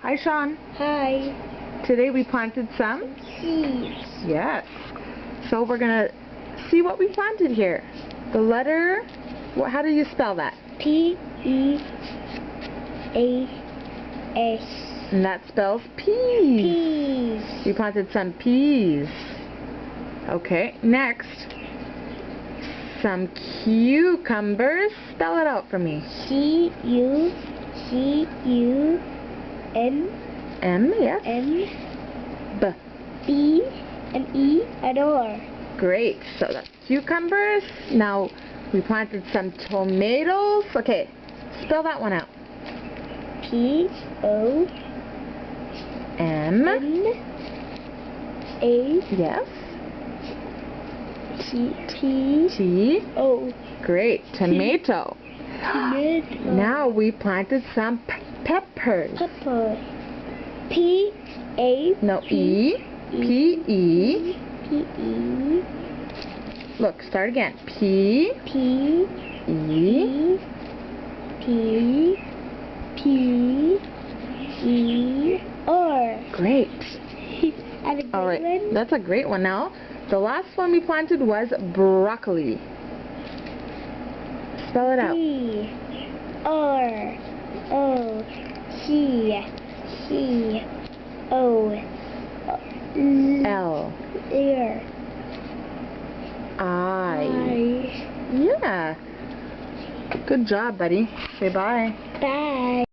Hi, Sean. Hi. Today we planted some Seeds. Yes. So we're going to see what we planted here. The letter, how do you spell that? P-E-A-S. And that spells peas. Peas. We planted some peas. Okay, next, some cucumbers. Spell it out for me. C-U-C-U-M. M, yes. M. B. B-M-E and R. Great. So that's cucumbers. Now we planted some tomatoes. Okay, spell that one out. T-O-M-A. Yes. T-O. Great. Tomato. Tomato. Now we planted some peppers. Pepper. P-A. No, E. P-E. P-E. Look, start again. P. P. E. P. P-E-R. Great. And a All right, one. that's a great one. Now, the last one we planted was broccoli. Spell it out. B-R-O-C-O-L. I. Yeah. Good job, buddy. Say bye. Bye.